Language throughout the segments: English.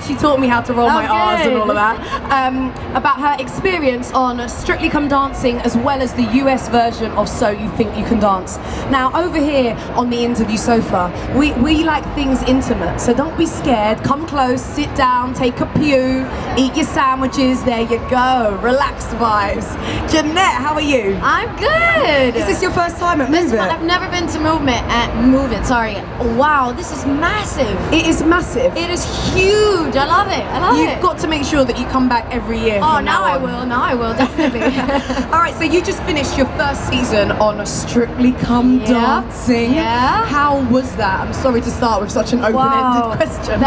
She taught me how to roll my R's and all of that. About her experience on Strictly Come Dancing as well as the US version of So You Think You Can Dance. Now over here on the interview sofa, we like things intimate, so don't be scared. Come close, sit down, take a pew, eat your sandwiches. There you go. Relaxed vibes. Janette, how are you? I'm good. Is this your first time at Move It? I've never been to Move It, sorry. Wow, this is massive. It is massive. It is huge. I love it. You've got to make sure that you come back every year. Oh, now I will, definitely. All right, so you just finished your first season on Strictly Come Dancing. Yeah. How was that? I'm sorry to start with such an open-ended question.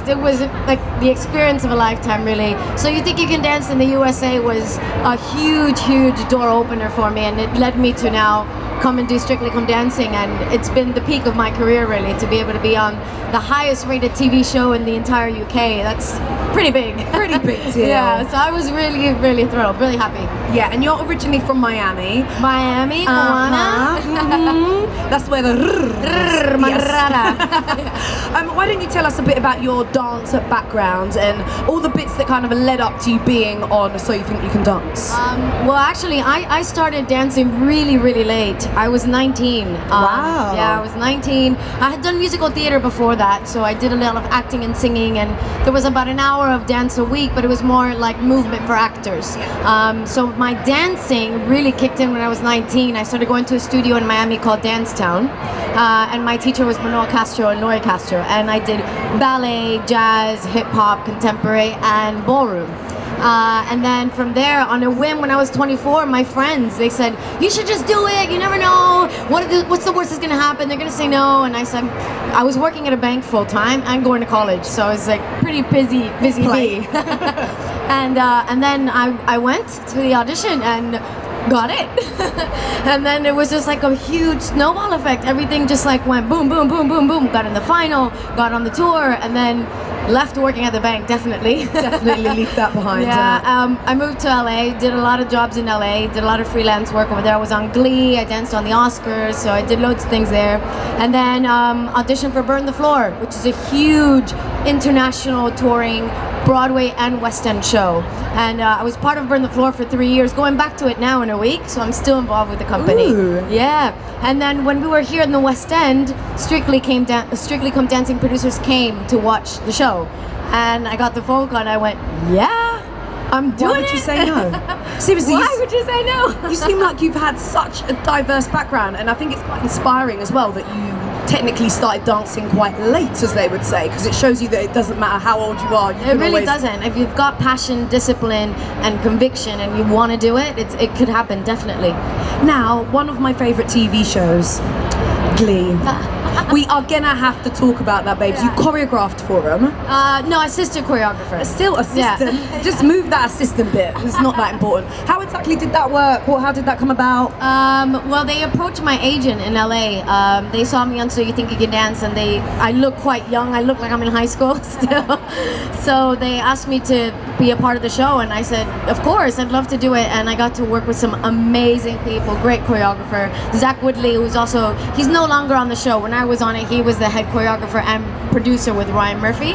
It was like the experience of a lifetime, really. So You Think You Can Dance in the USA was a huge, huge door opener for me, and it led me to now come and do Strictly Come Dancing, and it's been the peak of my career, really, to be able to be on the highest rated TV show in the entire UK. That's pretty big. Pretty big deal. Yeah, so I was really, really thrilled, really happy. Yeah, and you're originally from Miami. Miami, That's where the Manrara. Why don't you tell us a bit about your dance background and all the bits that kind of led up to you being on So You Think You Can Dance? Well, actually, I started dancing really, really late. I was 19. Wow. Yeah, I was 19. I had done musical theater before that, so I did a lot of acting and singing, and there was about an hour of dance a week, but it was more like movement for actors. So my dancing really kicked in when I was 19. I started going to a studio in Miami called Dance Town, and my teacher was Manuel Castro and Nori Castro, and I did ballet, jazz, hip-hop, contemporary, and ballroom. And then from there, on a whim, when I was 24, my friends, they said, you should just do it, you never know, what's the worst that's gonna happen, they're gonna say no. And I said, I was working at a bank full time and going to college, so I was like pretty busy bee. And then I went to the audition and got it. And then it was just like a huge snowball effect. Everything just like went boom, boom, boom, boom, boom. Got in the final, got on the tour, and then left working at the bank, definitely. Definitely leave that behind. Yeah, I moved to LA, did a lot of jobs in LA, did a lot of freelance work over there. I was on Glee, I danced on the Oscars, so I did loads of things there. And then auditioned for Burn the Floor, which is a huge international touring Broadway and West End show. And I was part of Burn the Floor for 3 years, going back to it now in a week, so I'm still involved with the company. Ooh. Yeah. And then when we were here in the West End, Strictly Come Dancing producers came to watch the show. And I got the phone call and I went, yeah, I'm doing it. Why would you say no? Seriously. Why would you say no? You seem like you've had such a diverse background, and I think it's quite inspiring as well that you technically started dancing quite late, as they would say, because it shows you that it doesn't matter how old you are. It really doesn't. If you've got passion, discipline, and conviction, and you want to do it, it could happen, definitely. Now, one of my favorite TV shows, Glee. We are gonna have to talk about that, babes. You choreographed for them. No, assistant choreographer. Still assistant. Yeah. Just move that assistant bit. It's not that important. How exactly did that work? How did that come about? Well, they approached my agent in LA. They saw me on So You Think You Can Dance, and I look quite young. I look like I'm in high school still. So they asked me to be a part of the show, and I said, of course, I'd love to do it. And I got to work with some amazing people, great choreographer. Zach Woodley, who's also, he's no longer on the show. When I was on it, he was the head choreographer and producer with Ryan Murphy.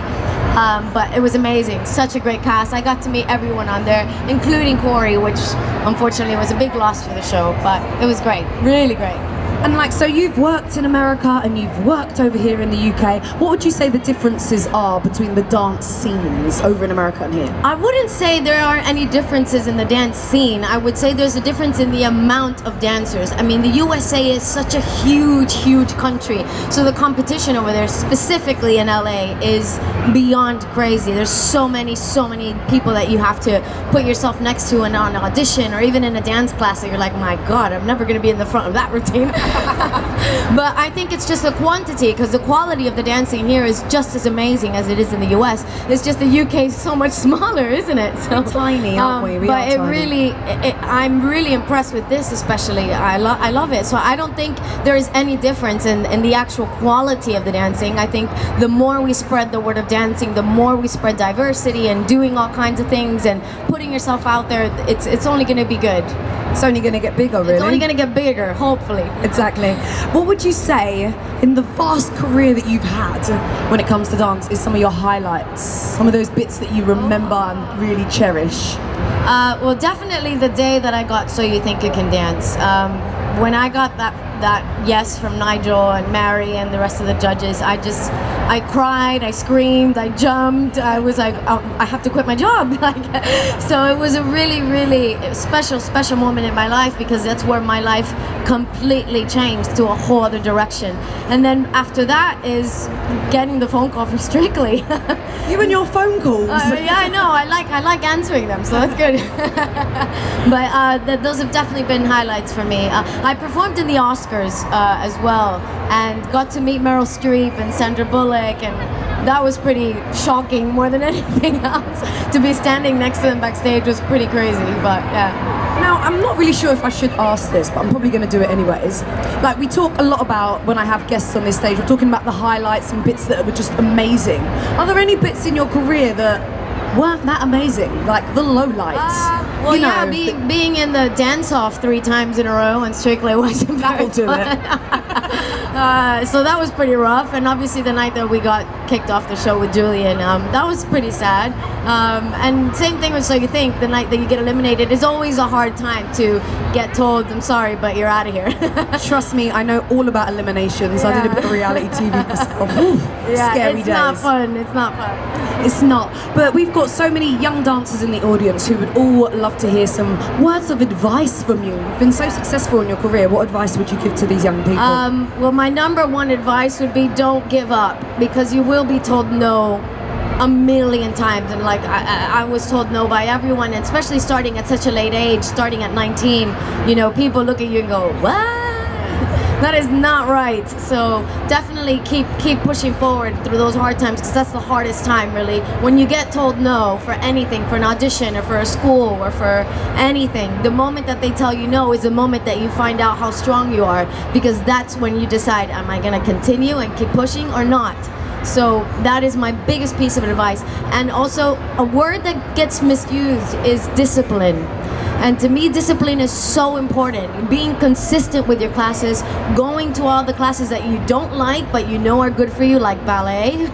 But it was amazing, such a great cast. I got to meet everyone on there, including Corey, which unfortunately was a big loss for the show, but it was great, really great. And like, so you've worked in America and you've worked over here in the UK. What would you say the differences are between the dance scenes over in America and here? I wouldn't say there are any differences in the dance scene. I would say there's a difference in the amount of dancers. I mean, the USA is such a huge, huge country. So the competition over there, specifically in LA, is beyond crazy. There's so many people that you have to put yourself next to in an audition or even in a dance class that you're like, my God, I'm never gonna be in the front of that routine. But I think it's just the quantity, because the quality of the dancing here is just as amazing as it is in the US. It's just the UK is so much smaller, isn't it? So we're tiny, aren't we? But it really, I'm really impressed with this especially. I love it. So I don't think there is any difference in the actual quality of the dancing. I think the more we spread the word of dancing, the more we spread diversity and doing all kinds of things and putting yourself out there, it's only going to be good. It's only going to get bigger, really. It's only going to get bigger, hopefully. It's Exactly. What would you say in the vast career that you've had when it comes to dance is some of your highlights? Some of those bits that you remember and really cherish? Well, definitely the day that I got So You Think You Can Dance. When I got that yes from Nigel and Mary and the rest of the judges, I cried, I screamed, I jumped. I was like, oh, I have to quit my job. So it was a really, really special moment in my life, because that's where my life completely changed to a whole other direction. And then after that is getting the phone call for Strictly. You and your phone calls. Yeah, I know. I like answering them, so that's good. But those have definitely been highlights for me. I performed in the Oscars as well, and got to meet Meryl Streep and Sandra Bullock, and that was pretty shocking more than anything else. To be standing next to them backstage was pretty crazy, but yeah. Now, I'm not really sure if I should ask this, but I'm probably going to do it anyways. Like, we talk a lot about, when I have guests on this stage, we're talking about the highlights and bits that were just amazing. Are there any bits in your career that weren't that amazing? Like the lowlights? Well, you know, being in the dance-off 3 times in a row and Strictly wasn't That'll do it. So that was pretty rough, and obviously the night that we got kicked off the show with Julian, that was pretty sad. And same thing with So You Think, the night that you get eliminated is always a hard time to get told, I'm sorry, but you're out of here. Trust me, I know all about eliminations. I did a bit of reality TV myself. Yeah, scary it's days. not fun, it's not fun. It's not. But we've got so many young dancers in the audience who would all love to hear some words of advice from you. You've been so successful in your career. What advice would you give to these young people? Well, my number one advice would be don't give up, because you will be told no a million times. And like I was told no by everyone, and especially starting at such a late age, starting at 19, you know, people look at you and go, what? That is not right. So definitely keep pushing forward through those hard times, because that's the hardest time, really. When you get told no for anything, for an audition or for a school or for anything, the moment that they tell you no is the moment that you find out how strong you are, because that's when you decide, am I gonna continue and keep pushing or not? So that is my biggest piece of advice. And also, a word that gets misused is discipline. And to me, discipline is so important. Being consistent with your classes, going to all the classes that you don't like but you know are good for you, like ballet.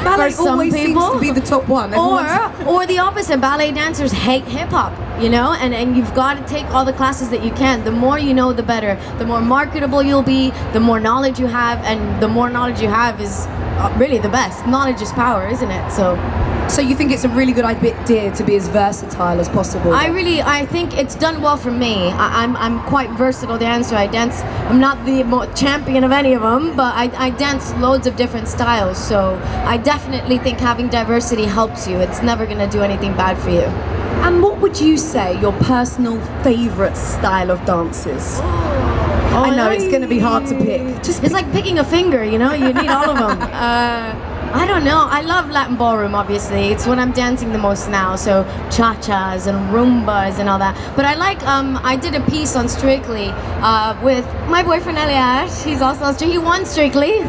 Ballet always seems to be the top one. Or the opposite, ballet dancers hate hip-hop, you know? And you've got to take all the classes that you can. The more you know, the better. The more marketable you'll be, the more knowledge you have, and the more knowledge you have is really the best. Knowledge is power, isn't it? So you think it's a really good idea to be as versatile as possible? I think it's done well for me. I'm quite versatile dancer. I dance. I'm not the champion of any of them, but I dance loads of different styles. So I definitely think having diversity helps you. It's never gonna do anything bad for you. And what would you say your personal favorite style of dance is? I know it's going to be hard to pick. It's like picking a finger, you know? You need all of them. I don't know. I love Latin ballroom, obviously. It's what I'm dancing the most now. So cha-chas and rumbas and all that. But I like, I did a piece on Strictly with my boyfriend Elias. He's also on Strictly. He won Strictly.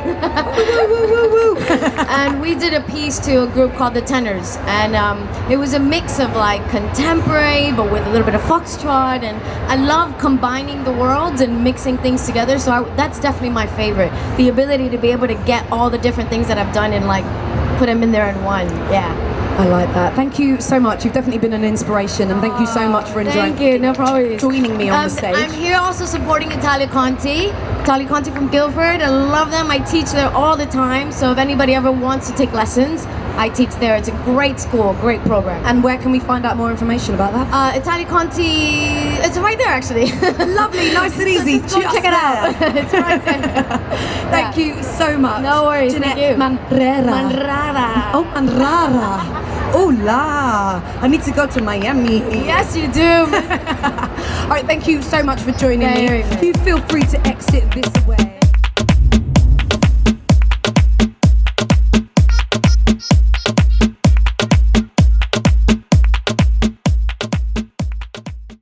And we did a piece to a group called the Tenors. And it was a mix of like contemporary, but with a little bit of foxtrot. And I love combining the worlds and mixing things together. So that's definitely my favorite. The ability to be able to get all the different things that I've done and like put them in there in one. Yeah. I like that. Thank you so much. You've definitely been an inspiration, and thank you so much for joining me on the stage. I'm here also supporting Italia Conti. Italia Conti from Guildford. I love them. I teach there all the time. So if anybody ever wants to take lessons, I teach there. It's a great school, great program. And where can we find out more information about that? Italia Conti, it's right there actually. Lovely, nice and easy. So just go check it out. It's right there. Thank you so much. No worries. Janette Manrara. Manrara. Oh, Manrara. Oh la! I need to go to Miami. Yes, you do. All right, thank you so much for joining me. Very You feel free to exit this way.